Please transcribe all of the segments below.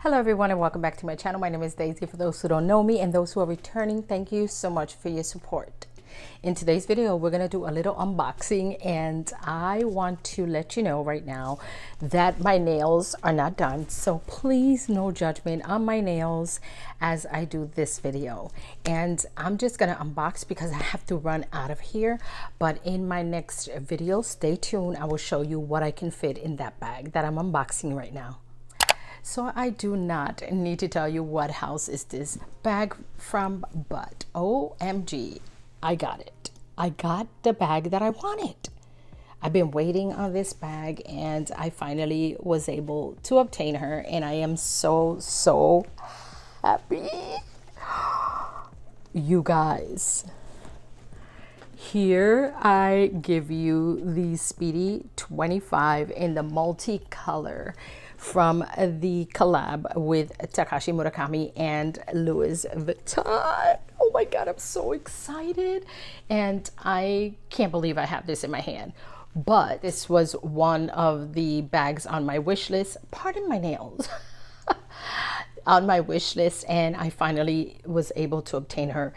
Hello everyone and welcome back to my channel. My name is Daisy. For those who don't know me and those who are returning, thank you so much for your support. In today's video, we're going to do a little unboxing, and I want to let you know right now that my nails are not done. So please, no judgment on my nails as I do this video. And I'm just going to unbox because I have to run out of here. But in my next video, stay tuned. I will show you what I can fit in that bag that I'm unboxing right now. So I do not need to tell you what house is this bag from, but OMG, I got it. I got the bag that I wanted. I've been waiting on this bag and I finally was able to obtain her, and I am so happy. You guys, here I give you the Speedy 25 in the multicolor from the collab with Takashi Murakami and Louis Vuitton. Oh my God, I'm so excited. And I can't believe I have this in my hand. But this was one of the bags on my wish list. Pardon my nails. On my wish list, and I finally was able to obtain her.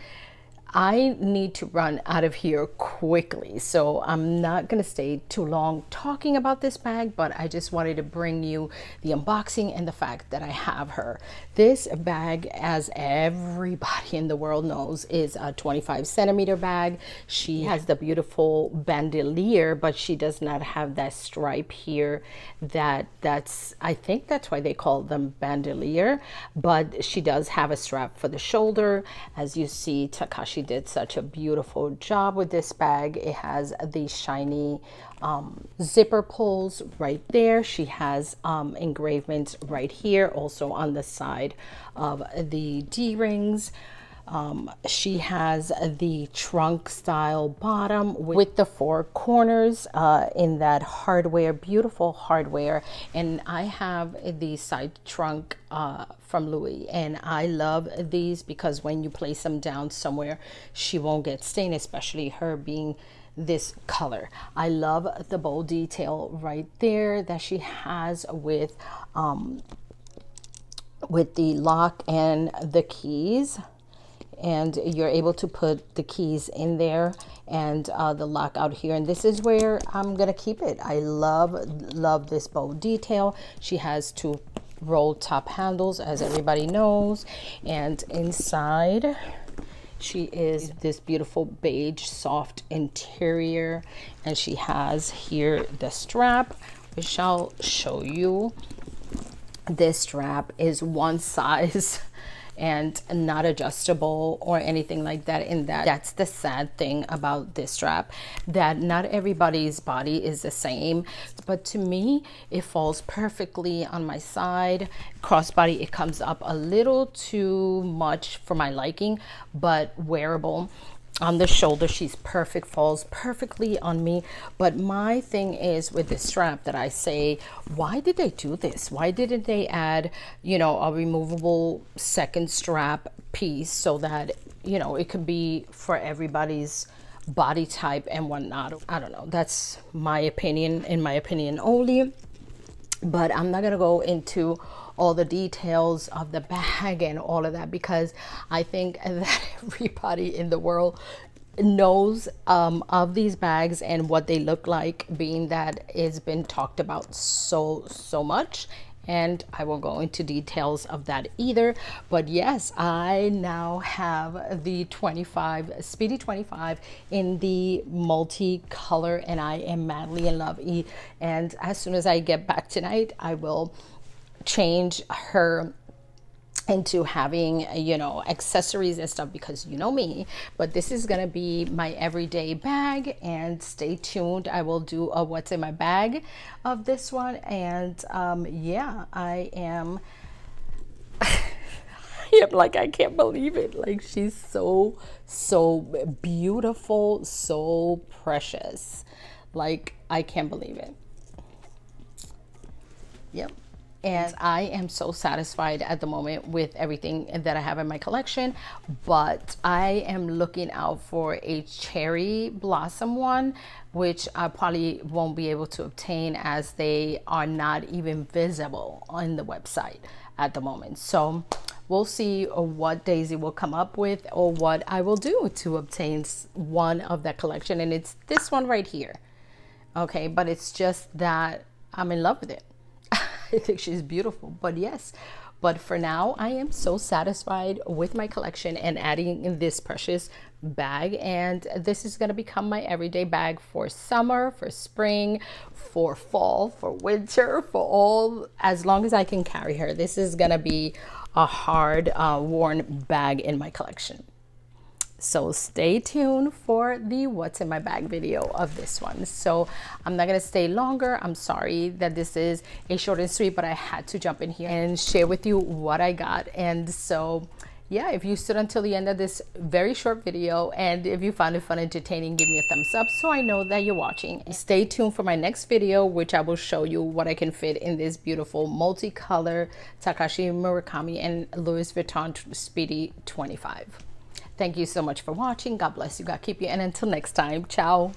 I need to run out of here quickly, so I'm not going to stay too long talking about this bag, but I just wanted to bring you the unboxing and the fact that I have her. This bag, as everybody in the world knows, is a 25 centimeter bag. She has the beautiful bandolier, but she does not have that stripe here. I think that's why they call them bandolier, but she does have a strap for the shoulder. As you see, Takashi did such a beautiful job with this bag. It has the shiny zipper pulls right there. She has engravements right here, also on the side of the D-rings. She has the trunk style bottom with the four corners in that hardware, beautiful hardware. And I have the side trunk from Louis, and I love these because when you place them down somewhere, she won't get stained, especially her being this color. I love the bow detail right there that she has with the lock and the keys. And you're able to put the keys in there and the lock out here, and this is where I'm gonna keep it. I love this bow detail. She has two roll top handles, as everybody knows, and inside she is this beautiful beige soft interior, and she has here the strap, which I'll show you. This strap is one size and not adjustable or anything like that. In that's the sad thing about this strap, that not everybody's body is the same, but to me it falls perfectly on my side. Crossbody, it comes up a little too much for my liking, but wearable. On the shoulder, she's perfect, falls perfectly on me. But my thing is with this strap that I say, why did they do this? Why didn't they add, you know, a removable second strap piece so that, you know, it could be for everybody's body type and whatnot? I don't know. That's my opinion, in my opinion only. But I'm not going to go into all the details of the bag and all of that, because I think that everybody in the world knows of these bags and what they look like, being that it's been talked about so much. And I won't go into details of that either. But yes, I now have the 25 Speedy 25 in the multicolor, and I am madly in love. And as soon as I get back tonight, I will change her into having, you know, accessories and stuff, because you know me. But this is gonna be my everyday bag, and stay tuned. I will do a what's in my bag of this one. And yeah, I am like, I can't believe it. Like, she's so beautiful, so precious. Like, I can't believe it. Yep. And I am so satisfied at the moment with everything that I have in my collection, but I am looking out for a cherry blossom one, which I probably won't be able to obtain as they are not even visible on the website. at the moment. So we'll see what Daisy will come up with or what I will do to obtain one of that collection. And it's this one right here. Okay, but it's just that I'm in love with it. I think she's beautiful, but yes. But for now, I am so satisfied with my collection and adding in this precious bag. And this is gonna become my everyday bag for summer, for spring, for fall, for winter, for all, as long as I can carry her. This is gonna be a hard worn bag in my collection. So stay tuned for the what's in my bag video of this one. So I'm not gonna stay longer. I'm sorry that this is a short and sweet, but I had to jump in here and share with you what I got. And so yeah, if you stood until the end of this very short video, and if you found it fun, entertaining, give me a thumbs up so I know that you're watching. Stay tuned for my next video, which I will show you what I can fit in this beautiful multicolor Takashi Murakami and Louis Vuitton Speedy 25. Thank you so much for watching. God bless you. God keep you. And until next time, ciao.